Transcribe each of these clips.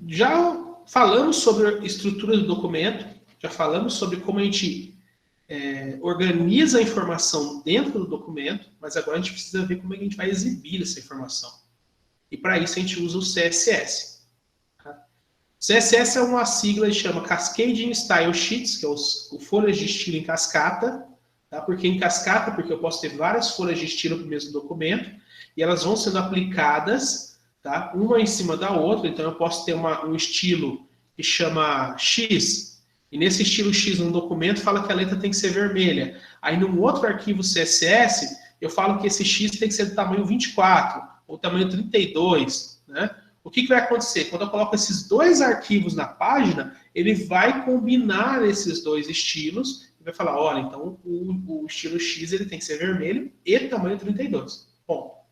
Já falamos sobre a estrutura do documento, já falamos sobre como a gente organiza a informação dentro do documento, mas agora a gente precisa ver como é que a gente vai exibir essa informação. E para isso a gente usa o CSS. Tá? CSS é uma sigla que chama Cascading Style Sheets, que é o folhas de estilo em cascata. Tá? Por que em cascata? Porque eu posso ter várias folhas de estilo para o mesmo documento, e elas vão sendo aplicadas, tá? Uma em cima da outra. Então eu posso ter um estilo que chama X, e nesse estilo X no documento fala que a letra tem que ser vermelha. Aí num outro arquivo CSS, eu falo que esse X tem que ser do tamanho 24, ou tamanho 32, né? O que vai acontecer? Quando eu coloco esses dois arquivos na página, ele vai combinar esses dois estilos e vai falar, olha, então o estilo X ele tem que ser vermelho e tamanho 32. Bom,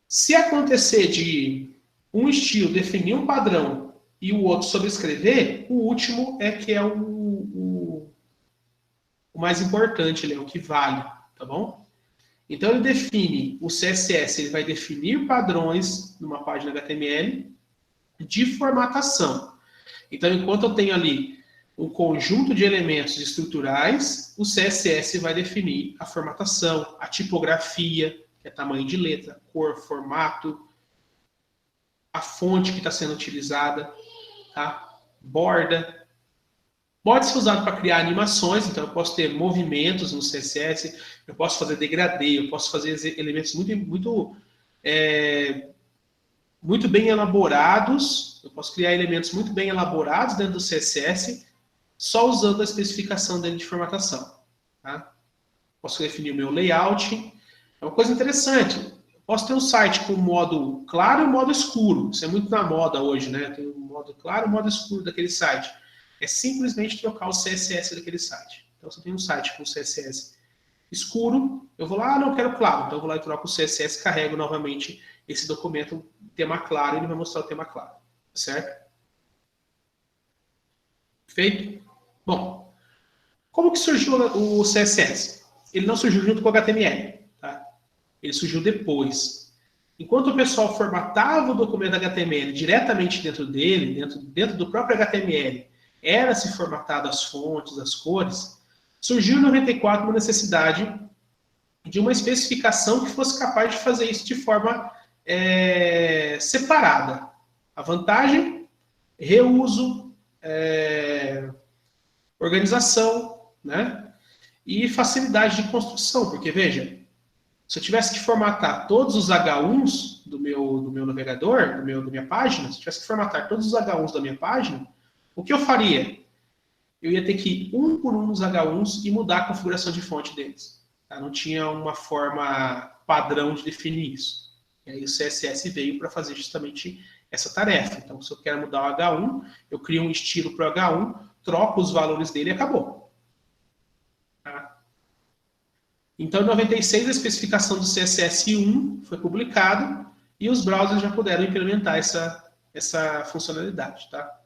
se acontecer de um estilo definir um padrão e o outro sobrescrever, o último é que é o mais importante, o que vale, tá bom? Então ele define, o CSS ele vai definir padrões numa página HTML de formatação. Então enquanto eu tenho ali um conjunto de elementos estruturais, o CSS vai definir a formatação, a tipografia, que é tamanho de letra, cor, formato, a fonte que está sendo utilizada, tá? Borda. Pode ser usado para criar animações, então eu posso ter movimentos no CSS, eu posso fazer degradê, eu posso fazer elementos muito bem elaborados, eu posso criar elementos muito bem elaborados dentro do CSS, só usando a especificação dele de formatação. Tá? Posso definir o meu layout. É uma coisa interessante. Eu posso ter um site com modo claro e modo escuro. Isso é muito na moda hoje, né? Tem o modo claro e o modo escuro daquele site. É simplesmente trocar o CSS daquele site. Então, se eu tenho um site com CSS escuro, eu vou lá, não quero claro. Então, eu vou lá e troco o CSS, carrego novamente esse documento, tema claro, e ele vai mostrar o tema claro. Certo? Feito? Bom, como que surgiu o CSS? Ele não surgiu junto com o HTML. Tá? Ele surgiu depois. Enquanto o pessoal formatava o documento HTML diretamente dentro dele, dentro do próprio HTML, era-se formatado as fontes, as cores, surgiu em 94 uma necessidade de uma especificação que fosse capaz de fazer isso de forma separada. A vantagem, reuso, organização, né? E facilidade de construção, porque veja, se eu tivesse que formatar todos os H1s do meu navegador, da minha página, se eu tivesse que formatar todos os H1s da minha página, o que eu faria? Eu ia ter que ir um por um nos H1s e mudar a configuração de fonte deles. Tá? Não tinha uma forma padrão de definir isso. E aí o CSS veio para fazer justamente essa tarefa. Então, se eu quero mudar o H1, eu crio um estilo para o H1, troco os valores dele e acabou. Tá? Então, em 96, a especificação do CSS1 foi publicada e os browsers já puderam implementar essa funcionalidade. Tá?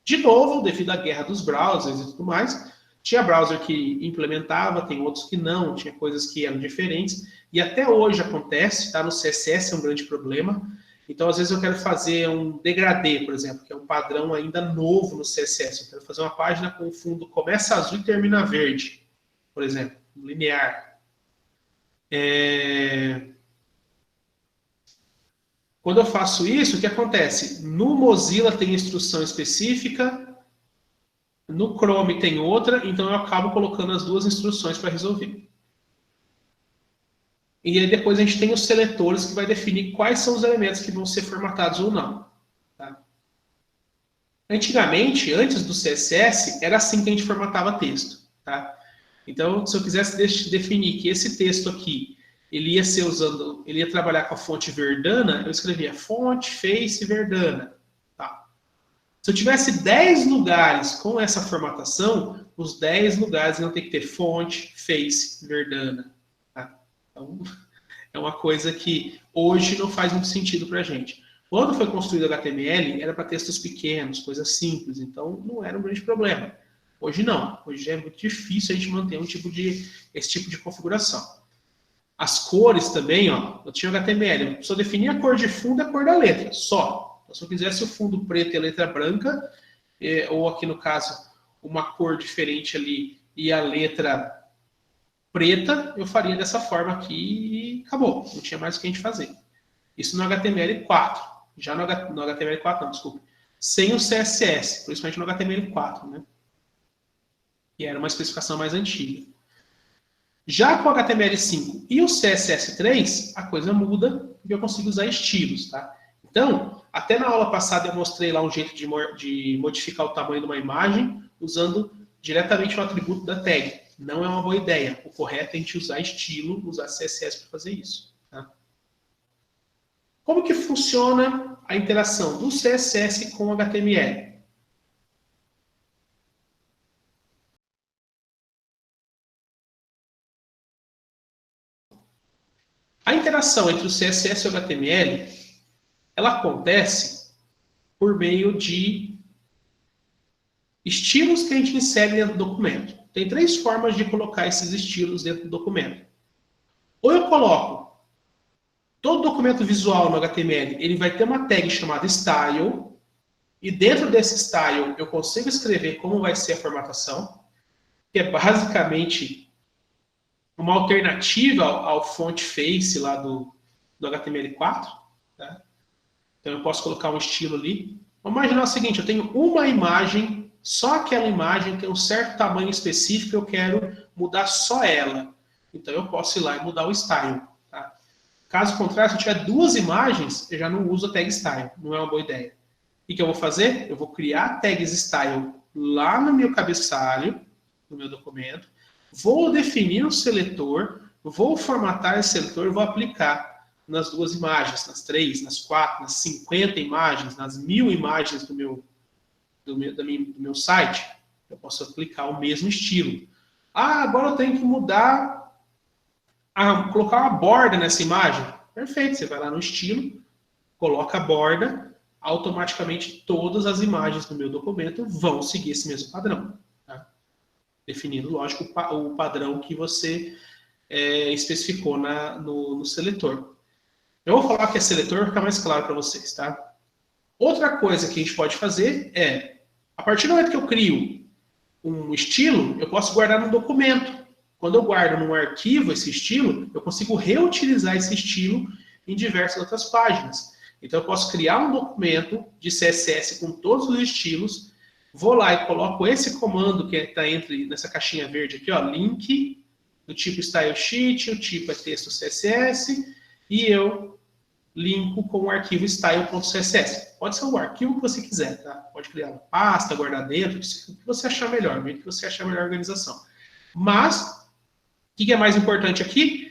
De novo, devido à guerra dos browsers e tudo mais, tinha browser que implementava, tem outros que não, tinha coisas que eram diferentes, e até hoje acontece, tá? No CSS é um grande problema. Então, às vezes eu quero fazer um degradê, por exemplo, que é um padrão ainda novo no CSS. Eu quero fazer uma página com o fundo começa azul e termina verde, por exemplo, linear. Quando eu faço isso, o que acontece? No Mozilla tem instrução específica, no Chrome tem outra, então eu acabo colocando as duas instruções para resolver. E aí depois a gente tem os seletores que vai definir quais são os elementos que vão ser formatados ou não. Tá? Antigamente, antes do CSS, era assim que a gente formatava texto. Tá? Então, se eu quisesse definir que esse texto aqui ele ia trabalhar com a fonte Verdana, eu escrevia fonte, face, Verdana. Tá. Se eu tivesse 10 lugares com essa formatação, os 10 lugares iam ter que ter fonte, face, Verdana. Tá. Então, é uma coisa que hoje não faz muito sentido para a gente. Quando foi construído o HTML, era para textos pequenos, coisas simples, então não era um grande problema. Hoje não. Hoje é muito difícil a gente manter esse tipo de configuração. As cores também, ó, eu tinha HTML, eu só definia a cor de fundo e a cor da letra, só. Então, se eu quisesse o fundo preto e a letra branca, ou aqui no caso, uma cor diferente ali e a letra preta, eu faria dessa forma aqui e acabou. Não tinha mais o que a gente fazer. Isso no HTML4. Já no HTML4 não, desculpa. Sem o CSS, principalmente no HTML4, né? E era uma especificação mais antiga. Já com o HTML5 e o CSS3, a coisa muda e eu consigo usar estilos, tá? Então, até na aula passada eu mostrei lá um jeito de modificar o tamanho de uma imagem usando diretamente o atributo da tag. Não é uma boa ideia. O correto é a gente usar estilo, usar CSS para fazer isso. Tá? Como que funciona a interação do CSS com o HTML? A interação entre o CSS e o HTML, ela acontece por meio de estilos que a gente insere dentro do documento. Tem 3 formas de colocar esses estilos dentro do documento. Ou eu coloco todo documento visual no HTML, ele vai ter uma tag chamada style, e dentro desse style eu consigo escrever como vai ser a formatação, que é basicamente uma alternativa ao font face lá do HTML4. Tá? Então eu posso colocar um estilo ali. Vamos imaginar o seguinte, eu tenho uma imagem, só aquela imagem tem um certo tamanho específico, eu quero mudar só ela. Então eu posso ir lá e mudar o style. Tá? Caso contrário, se eu tiver 2 imagens, eu já não uso a tag style, não é uma boa ideia. O que eu vou fazer? Eu vou criar tags style lá no meu cabeçalho, no meu documento, vou definir um seletor, vou formatar esse seletor e vou aplicar nas 2 imagens, nas 3, nas 4, nas 50 imagens, nas 1000 imagens do meu site. Eu posso aplicar o mesmo estilo. Ah, agora eu tenho que mudar, colocar uma borda nessa imagem. Perfeito, você vai lá no estilo, coloca a borda, automaticamente todas as imagens do meu documento vão seguir esse mesmo padrão. Tá? Definindo, lógico, o padrão que você especificou no seletor. Eu vou falar que é seletor para ficar mais claro para vocês. Tá? Outra coisa que a gente pode fazer é, a partir do momento que eu crio um estilo, eu posso guardar no documento. Quando eu guardo num arquivo esse estilo, eu consigo reutilizar esse estilo em diversas outras páginas. Então, eu posso criar um documento de CSS com todos os estilos, vou lá e coloco esse comando que está nessa caixinha verde aqui, ó, link, do tipo style sheet, o tipo é texto CSS, e eu linko com o arquivo style.css. Pode ser o arquivo que você quiser, tá? Pode criar uma pasta, guardar dentro, o que você achar melhor, o que você achar melhor organização. Mas, o que é mais importante aqui?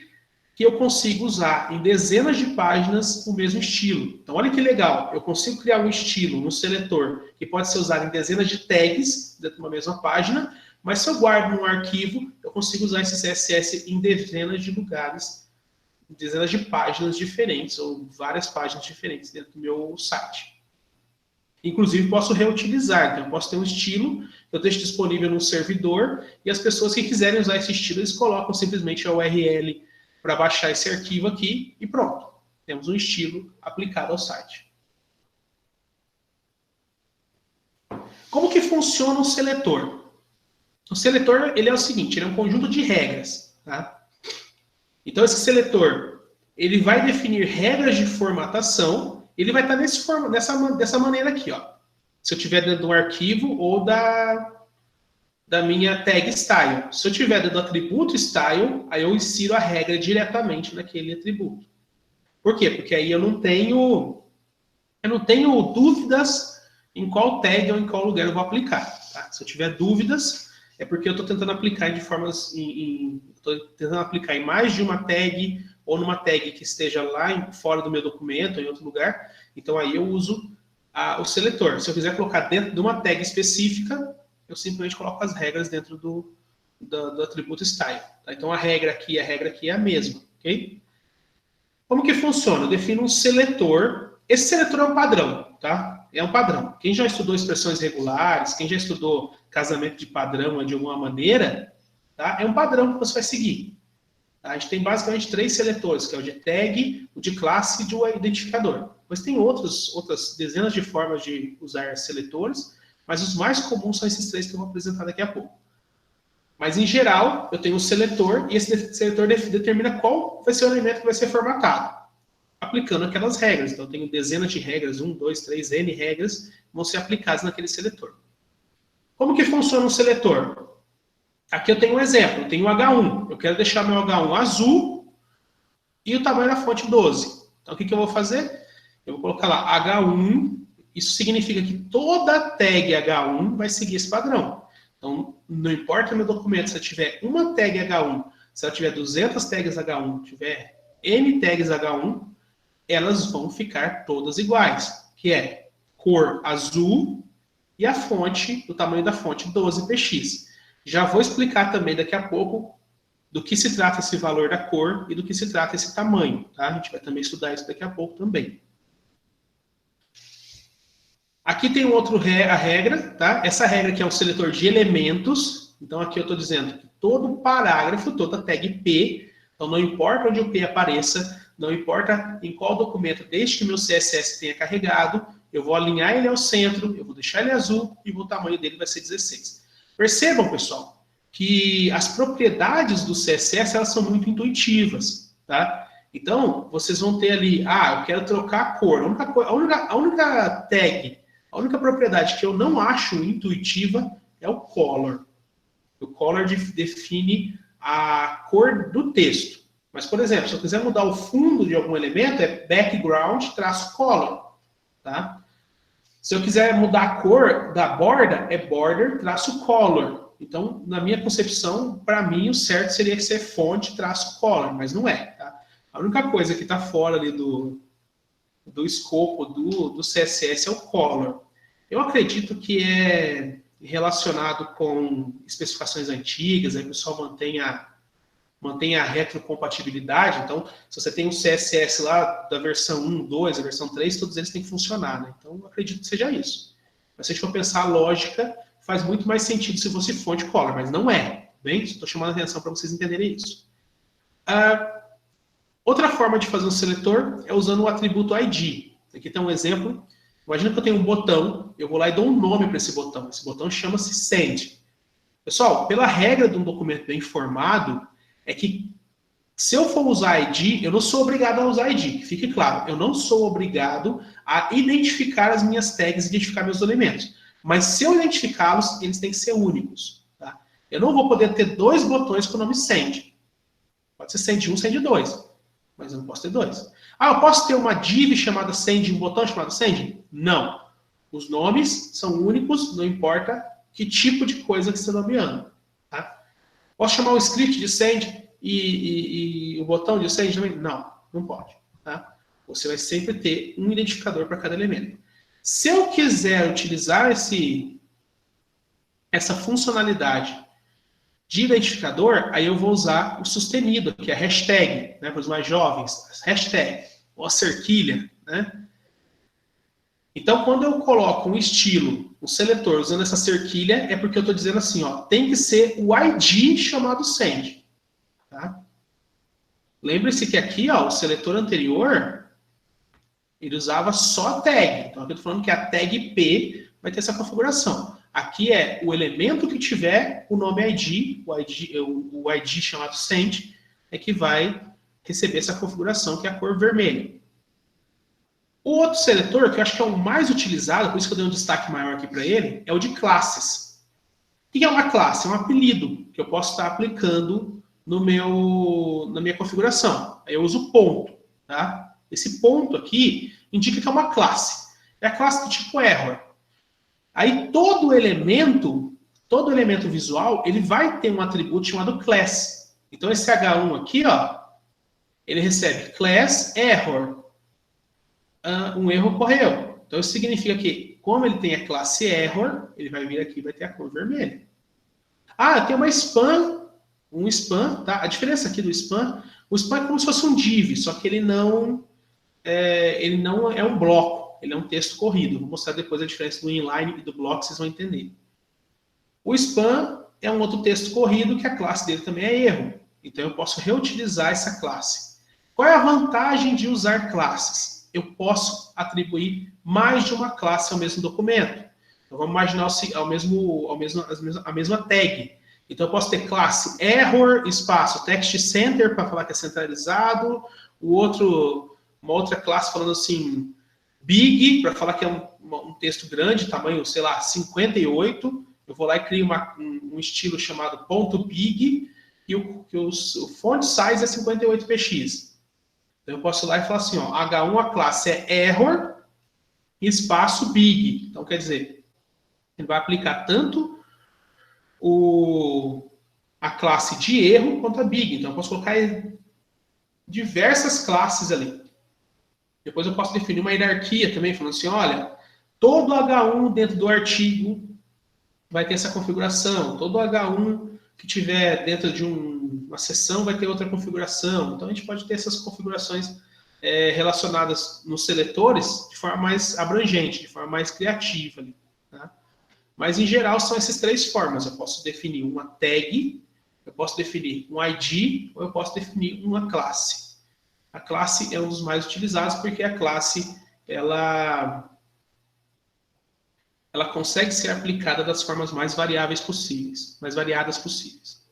Que eu consigo usar em dezenas de páginas o mesmo estilo. Então, olha que legal, eu consigo criar um estilo, um seletor, que pode ser usado em dezenas de tags dentro de uma mesma página, mas se eu guardo num arquivo, eu consigo usar esse CSS em dezenas de lugares, em dezenas de páginas diferentes, ou várias páginas diferentes dentro do meu site. Inclusive, posso reutilizar, então eu posso ter um estilo, eu deixo disponível num servidor, e as pessoas que quiserem usar esse estilo, eles colocam simplesmente a URL para baixar esse arquivo aqui e pronto. Temos um estilo aplicado ao site. Como que funciona o seletor? O seletor ele é o seguinte, ele é um conjunto de regras. Tá? Então esse seletor ele vai definir regras de formatação, ele vai estar dessa maneira aqui. Ó. Se eu tiver dentro do arquivo ou da minha tag style. Se eu tiver dentro do atributo style, aí eu insiro a regra diretamente naquele atributo. Por quê? Porque aí eu não tenho dúvidas em qual tag ou em qual lugar eu vou aplicar. Tá? Se eu tiver dúvidas, é porque eu estou tentando aplicar tentando aplicar em mais de uma tag ou numa tag que esteja lá fora do meu documento, em outro lugar. Então aí eu uso o seletor. Se eu quiser colocar dentro de uma tag específica, eu simplesmente coloco as regras dentro do atributo style. Tá? Então a regra aqui é a mesma. Okay? Como que funciona? Eu defino um seletor. Esse seletor é um padrão. Tá? É um padrão. Quem já estudou expressões regulares, quem já estudou casamento de padrão de alguma maneira, tá? É um padrão que você vai seguir. Tá? A gente tem basicamente 3 seletores, que é o de tag, o de classe e o de identificador. Mas tem outras dezenas de formas de usar seletores, mas os mais comuns são esses 3 que eu vou apresentar daqui a pouco. Mas, em geral, eu tenho um seletor, e esse seletor determina qual vai ser o elemento que vai ser formatado, aplicando aquelas regras. Então, eu tenho dezenas de regras, 1, 2, 3, N regras, vão ser aplicadas naquele seletor. Como que funciona um seletor? Aqui eu tenho um exemplo, eu tenho o H1. Eu quero deixar meu H1 azul e o tamanho da fonte 12. Então, o que eu vou fazer? Eu vou colocar lá H1, isso significa que toda tag H1 vai seguir esse padrão. Então, não importa no meu documento se eu tiver uma tag H1, se eu tiver 200 tags H1, tiver N tags H1, elas vão ficar todas iguais, que é cor azul e a fonte, o tamanho da fonte 12px. Já vou explicar também daqui a pouco do que se trata esse valor da cor e do que se trata esse tamanho, tá? A gente vai também estudar isso daqui a pouco também. Aqui tem a regra, tá? Essa regra aqui é um seletor de elementos. Então, aqui eu estou dizendo que todo parágrafo, toda tag P, então não importa onde o P apareça, não importa em qual documento, desde que meu CSS tenha carregado, eu vou alinhar ele ao centro, eu vou deixar ele azul e o tamanho dele vai ser 16. Percebam, pessoal, que as propriedades do CSS elas são muito intuitivas, tá? Então, vocês vão ter ali, eu quero trocar a cor. A única tag, a única propriedade que eu não acho intuitiva é o color. O color define a cor do texto. Mas, por exemplo, se eu quiser mudar o fundo de algum elemento, é background-color. Tá? Se eu quiser mudar a cor da borda, é border-color. Então, na minha concepção, para mim, o certo seria ser fonte-color, mas não é. Tá? A única coisa que está fora ali do escopo do CSS é o color. Eu acredito que é relacionado com especificações antigas, aí o pessoal mantém a retrocompatibilidade. Então, se você tem um CSS lá da versão 1, 2, a versão 3, todos eles têm que funcionar, né? Então, eu acredito que seja isso. Mas se a gente for pensar a lógica, faz muito mais sentido se fosse fonte color, mas não é. Bem, estou chamando a atenção para vocês entenderem isso. Outra forma de fazer um seletor é usando o atributo ID. Aqui tem um exemplo. Imagina que eu tenho um botão, eu vou lá e dou um nome para esse botão. Esse botão chama-se Send. Pessoal, pela regra de um documento bem formado, é que se eu for usar ID, eu não sou obrigado a usar ID. Fique claro, eu não sou obrigado a identificar as minhas tags, identificar meus elementos. Mas se eu identificá-los, eles têm que ser únicos. Tá? Eu não vou poder ter 2 botões com o nome Send. Pode ser Send 1, Send 2. Mas eu não posso ter 2. Eu posso ter uma div chamada Send, um botão chamado Send? Não. Os nomes são únicos, não importa que tipo de coisa que você está nomeando. Tá? Posso chamar o script de Send e o botão de Send também? Não, não pode. Tá? Você vai sempre ter um identificador para cada elemento. Se eu quiser utilizar essa funcionalidade de identificador, aí eu vou usar o sustenido, que é a hashtag, né, para os mais jovens, hashtag, ou a cerquilha, né? Então, quando eu coloco um estilo, um seletor, usando essa cerquilha, é porque eu estou dizendo assim, tem que ser o ID chamado send. Tá? Lembre-se que aqui, o seletor anterior, ele usava só tag. Então, aqui eu estou falando que a tag P vai ter essa configuração. Aqui é o elemento que tiver o nome ID, o ID chamado send, é que vai receber essa configuração, que é a cor vermelha. O outro seletor, que eu acho que é o mais utilizado, por isso que eu dei um destaque maior aqui para ele, é o de classes. O que é uma classe? É um apelido que eu posso estar aplicando na minha configuração. Aí eu uso ponto. Tá? Esse ponto aqui indica que é uma classe. É a classe do tipo error. Aí todo elemento visual, ele vai ter um atributo chamado class. Então esse H1 aqui, ele recebe class error. Um erro ocorreu. Então isso significa que, como ele tem a classe error, ele vai vir aqui e vai ter a cor vermelha. Tem uma spam, um spam, tá? A diferença aqui do spam, o spam é como se fosse um div, só que ele não é um bloco. Ele é um texto corrido. Vou mostrar depois a diferença do inline e do block, vocês vão entender. O spam é um outro texto corrido que a classe dele também é erro. Então eu posso reutilizar essa classe. Qual é a vantagem de usar classes? eu posso atribuir mais de uma classe ao mesmo documento. Então, vamos imaginar a mesma tag. Então, eu posso ter classe error, espaço, text center, para falar que é centralizado, uma outra classe falando assim, big, para falar que é um texto grande, tamanho, sei lá, 58. Eu vou lá e crio um estilo chamado .big, e o font size é 58px. Então, eu posso ir lá e falar assim, ó, H1 a classe é error, espaço big. Então, quer dizer, ele vai aplicar tanto a classe de erro quanto a big. Então, eu posso colocar diversas classes ali. Depois eu posso definir uma hierarquia também, falando assim, olha, todo H1 dentro do artigo vai ter essa configuração. Todo H1 que tiver dentro de uma seção vai ter outra configuração. Então, a gente pode ter essas configurações relacionadas nos seletores de forma mais abrangente, de forma mais criativa. Ali, tá? Mas, em geral, são essas três formas. Eu posso definir uma tag, eu posso definir um ID, ou eu posso definir uma classe. A classe é um dos mais utilizados, porque a classe, ela consegue ser aplicada das formas mais variáveis possíveis, mais variadas possíveis.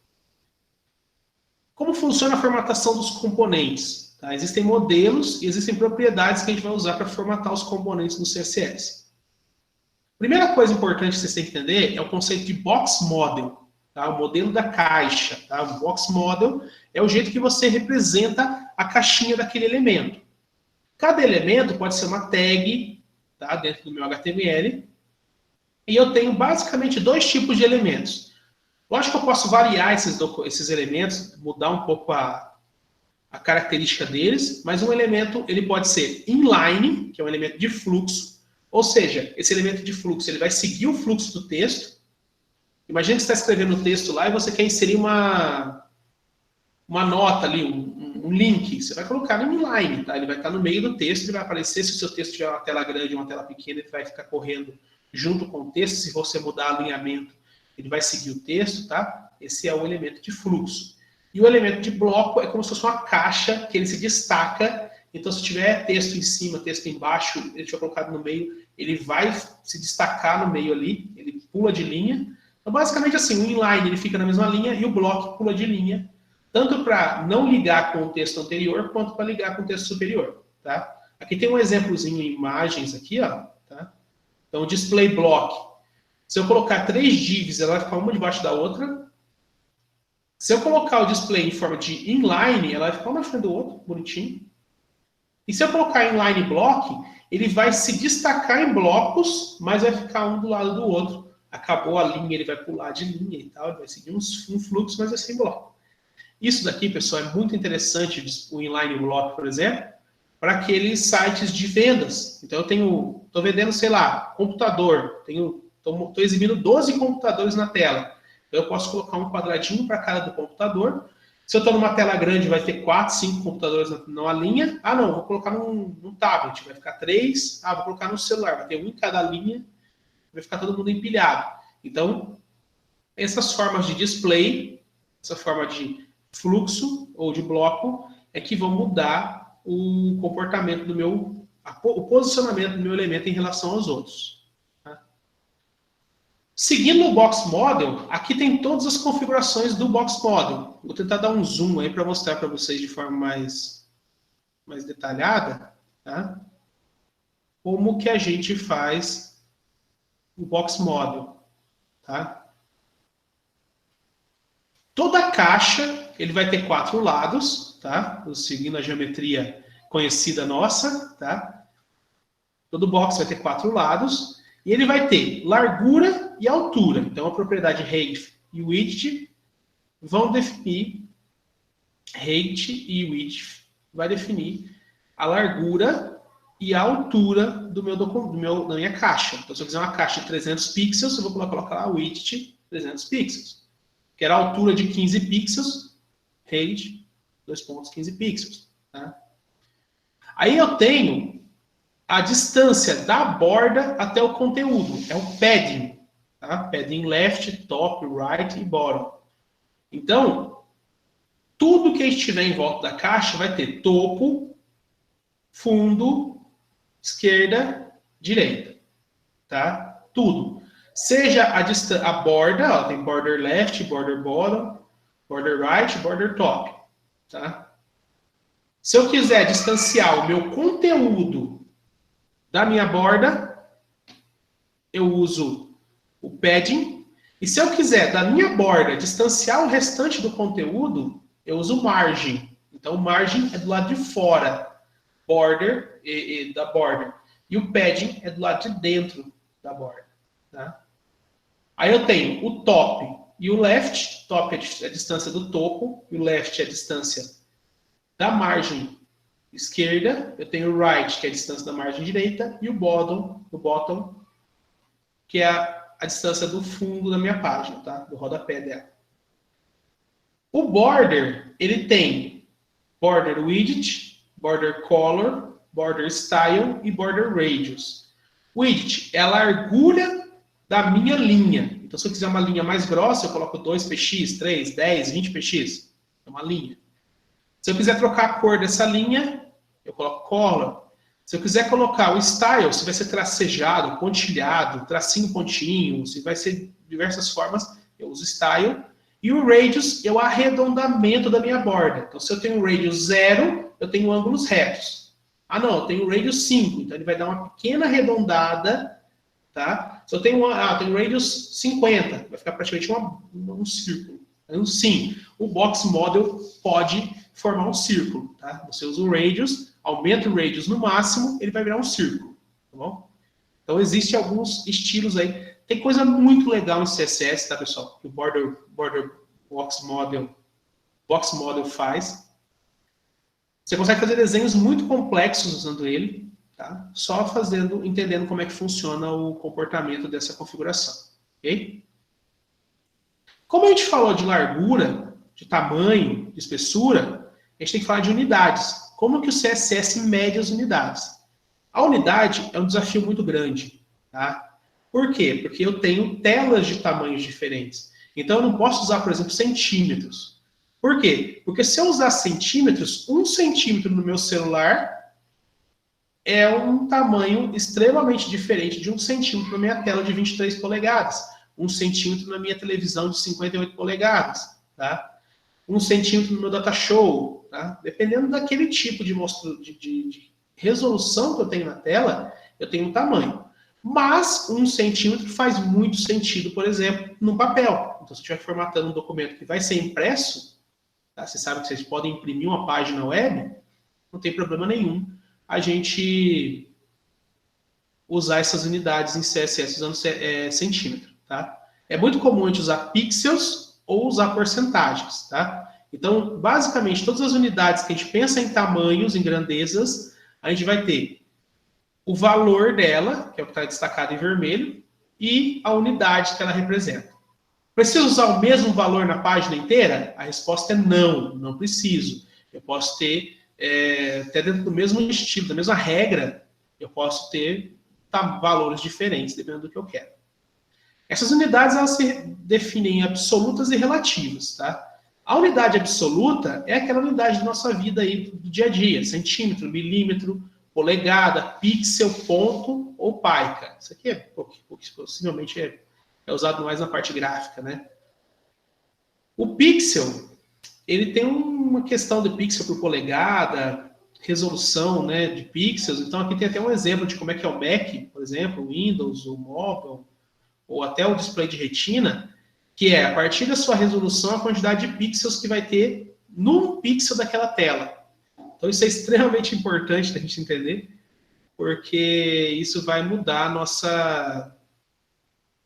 Como funciona a formatação dos componentes? Tá? Existem modelos e existem propriedades que a gente vai usar para formatar os componentes do CSS. Primeira coisa importante que vocês têm que entender é o conceito de box model, tá? O modelo da caixa. Tá? O box model é o jeito que você representa a caixinha daquele elemento. Cada elemento pode ser uma tag, tá? Dentro do meu HTML, e eu tenho basicamente dois tipos de elementos. Lógico que eu posso variar esses elementos, mudar um pouco a característica deles, mas um elemento ele pode ser inline, que é um elemento de fluxo, ou seja, esse elemento de fluxo ele vai seguir o fluxo do texto. Imagina que você está escrevendo um texto lá e você quer inserir uma nota ali, um link. Você vai colocar no inline, tá? Ele vai estar no meio do texto, ele vai aparecer. Se o seu texto tiver uma tela grande ou uma tela pequena, ele vai ficar correndo junto com o texto. Se você mudar alinhamento, ele vai seguir o texto, tá? Esse é o elemento de fluxo. E o elemento de bloco é como se fosse uma caixa que ele se destaca. Então, se tiver texto em cima, texto embaixo, ele tiver colocado no meio, ele vai se destacar no meio ali, ele pula de linha. Então, basicamente assim, o inline ele fica na mesma linha e o bloco pula de linha, tanto para não ligar com o texto anterior, quanto para ligar com o texto superior, tá? Aqui tem um exemplozinho em imagens aqui, ó, tá? Então, o display block. Se eu colocar 3 divs, ela vai ficar uma debaixo da outra. Se eu colocar o display em forma de inline, ela vai ficar uma na frente do outro, bonitinho. E se eu colocar inline block, ele vai se destacar em blocos, mas vai ficar um do lado do outro. Acabou a linha, ele vai pular de linha e tal, ele vai seguir um fluxo, mas vai ser em bloco. Isso daqui, pessoal, é muito interessante, o inline block, por exemplo, para aqueles sites de vendas. Então, eu estou vendendo, sei lá, computador, estou exibindo 12 computadores na tela. Então, eu posso colocar um quadradinho para cada do computador. Se eu estou numa tela grande, vai ter 4, 5 computadores numa linha. Ah, não, vou colocar num tablet, vai ficar 3. Ah, vou colocar no celular, vai ter um em cada linha, vai ficar todo mundo empilhado. Então, essas formas de display, essa forma de fluxo ou de bloco, é que vão mudar o comportamento o posicionamento do meu elemento em relação aos outros. Seguindo o Box Model, aqui tem todas as configurações do Box Model. Vou tentar dar um zoom aí para mostrar para vocês de forma mais detalhada, tá? Como que a gente faz o Box Model, tá? Toda caixa, ele vai ter 4 lados, tá? Seguindo a geometria conhecida nossa, tá? Todo box vai ter 4 lados. E ele vai ter largura e altura. Então, a propriedade height e width vão definir, height e width vai definir a largura e a altura da minha caixa. Então, se eu quiser uma caixa de 300 pixels, eu vou colocar lá width 300 pixels. Quero a altura de 15 pixels, height, 15 pixels. Tá? Aí eu tenho a distância da borda até o conteúdo. É o padding. Tá? Padding left, top, right e bottom. Então, tudo que estiver em volta da caixa vai ter topo, fundo, esquerda, direita, tá? Tudo. Seja a borda, ó, tem border left, border bottom, border right, border top, tá? Se eu quiser distanciar o meu conteúdo da minha borda, eu uso o padding. E se eu quiser da minha borda distanciar o restante do conteúdo, eu uso o margin. Então o margin é do lado de fora, border da border. E o padding é do lado de dentro da borda, tá? Aí eu tenho o top e o left. Top é a distância do topo, e o left é a distância da margem esquerda. Eu tenho o right, que é a distância da margem direita, e o bottom, que é a distância do fundo da minha página, tá? Do rodapé dela. O border, ele tem border widget, border color, border style e border radius. Widget é a largura da minha linha. Então, se eu quiser uma linha mais grossa, eu coloco 2px, 3, 10, 20px. É uma linha. Se eu quiser trocar a cor dessa linha, eu coloco color. Se eu quiser colocar o style, se vai ser tracejado, pontilhado, tracinho, pontinho, se vai ser de diversas formas, eu uso style. E o radius é o arredondamento da minha borda. Então, se eu tenho um radius 0, eu tenho ângulos retos. Ah, não, eu tenho um radius 5. Então, ele vai dar uma pequena arredondada, tá? Se eu tenho tenho radius 50, vai ficar praticamente um círculo. Então, sim, o box model pode formar um círculo, tá? Você usa o radius, aumenta o radius no máximo, ele vai virar um círculo, tá bom? Então, existem alguns estilos aí. Tem coisa muito legal em CSS, tá, pessoal? Que o Border Box Model faz. Você consegue fazer desenhos muito complexos usando ele, tá? Só entendendo como é que funciona o comportamento dessa configuração, ok? Como a gente falou de largura, de tamanho, de espessura, a gente tem que falar de unidades. Como que o CSS mede as unidades? A unidade é um desafio muito grande, tá? Por quê? Porque eu tenho telas de tamanhos diferentes. Então, eu não posso usar, por exemplo, centímetros. Por quê? Porque se eu usar centímetros, 1 centímetro no meu celular é um tamanho extremamente diferente de 1 centímetro na minha tela de 23 polegadas. 1 centímetro na minha televisão de 58 polegadas. Tá? 1 centímetro no meu data show. Tá? Dependendo daquele tipo de resolução que eu tenho na tela, eu tenho um tamanho. Mas 1 centímetro faz muito sentido, por exemplo, no papel. Então, se eu estiver formatando um documento que vai ser impresso, tá? Vocês sabem que vocês podem imprimir uma página web, não tem problema nenhum a gente usar essas unidades em CSS usando centímetro. Tá? É muito comum a gente usar pixels ou usar porcentagens. Tá? Então, basicamente, todas as unidades que a gente pensa em tamanhos, em grandezas, a gente vai ter o valor dela, que é o que está destacado em vermelho, e a unidade que ela representa. Preciso usar o mesmo valor na página inteira? A resposta é não, não preciso. Eu posso ter, até dentro do mesmo estilo, da mesma regra, eu posso ter valores diferentes, dependendo do que eu quero. Essas unidades, elas se definem em absolutas e relativas. Tá? A unidade absoluta é aquela unidade da nossa vida aí, do dia a dia, centímetro, milímetro, polegada, pixel, ponto ou pica. Isso aqui possivelmente é usado mais na parte gráfica, né? O pixel, ele tem uma questão de pixel por polegada, resolução, né, de pixels. Então aqui tem até um exemplo de como é que é o Mac, por exemplo, o Windows, o mobile, ou até o display de retina, que é a partir da sua resolução a quantidade de pixels que vai ter num pixel daquela tela. Então isso é extremamente importante da gente entender, porque isso vai mudar a nossa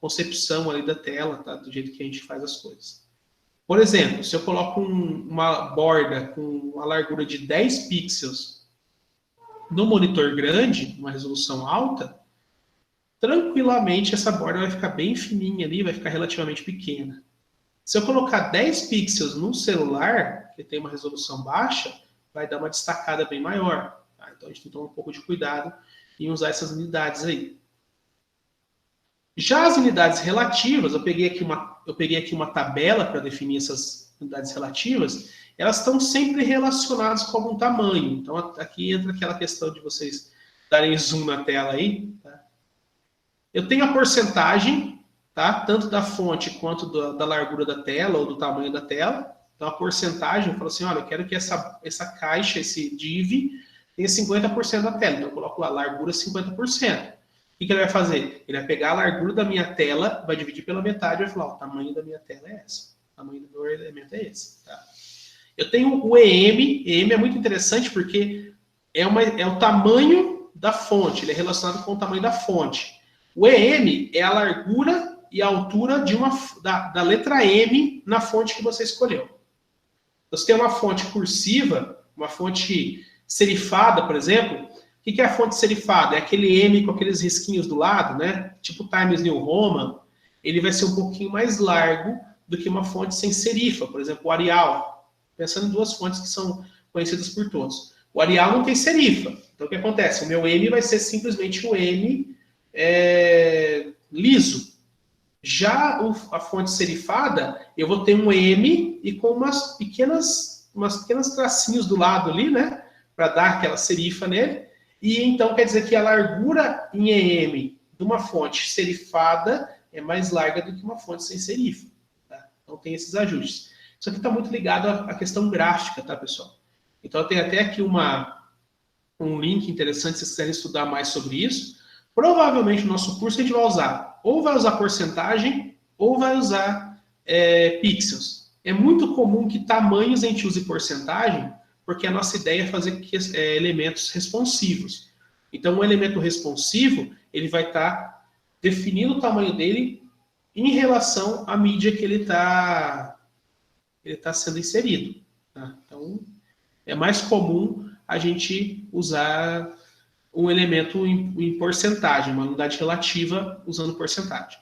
concepção ali da tela, tá? Do jeito que a gente faz as coisas. Por exemplo, se eu coloco uma borda com uma largura de 10 pixels no monitor grande, uma resolução alta, tranquilamente essa borda vai ficar bem fininha ali, vai ficar relativamente pequena. Se eu colocar 10 pixels num celular, que tem uma resolução baixa, vai dar uma destacada bem maior. Tá? Então a gente tem que tomar um pouco de cuidado em usar essas unidades aí. Já as unidades relativas, eu peguei aqui uma tabela para definir essas unidades relativas, elas estão sempre relacionadas com algum tamanho. Então aqui entra aquela questão de vocês darem zoom na tela aí. Tá? Eu tenho a porcentagem, tá? Tanto da fonte quanto da largura da tela ou do tamanho da tela. Então, a porcentagem, eu falo assim, olha, eu quero que essa caixa, esse div, tenha 50% da tela. Então, eu coloco lá, largura 50%. O que ele vai fazer? Ele vai pegar a largura da minha tela, vai dividir pela metade e vai falar, ó, o tamanho da minha tela é esse. O tamanho do meu elemento é esse. Tá? Eu tenho o EM. EM é muito interessante porque é o tamanho da fonte. Ele é relacionado com o tamanho da fonte. O EM é a largura e a altura da letra M na fonte que você escolheu. Você tem uma fonte cursiva, uma fonte serifada, por exemplo. O que é a fonte serifada? É aquele M com aqueles risquinhos do lado, né? Tipo Times New Roman. Ele vai ser um pouquinho mais largo do que uma fonte sem serifa, por exemplo, o Arial. Pensando em duas fontes que são conhecidas por todos. O Arial não tem serifa. Então, o que acontece? O meu M vai ser simplesmente o M liso. Já a fonte serifada, eu vou ter um M e com umas pequenas tracinhos do lado ali, né? Para dar aquela serifa nele. E então quer dizer que a largura em EM de uma fonte serifada é mais larga do que uma fonte sem serifa. Tá? Então tem esses ajustes. Isso aqui está muito ligado à questão gráfica, tá, pessoal? Então tem até aqui um link interessante se vocês quiserem estudar mais sobre isso. Provavelmente no nosso curso a gente vai usar porcentagem ou vai usar pixels. É muito comum que tamanhos a gente use porcentagem, porque a nossa ideia é fazer elementos responsivos. Então, o elemento responsivo, ele vai estar definindo o tamanho dele em relação à mídia que ele tá sendo inserido. Tá? Então, é mais comum a gente usar um elemento em porcentagem, uma unidade relativa usando porcentagem.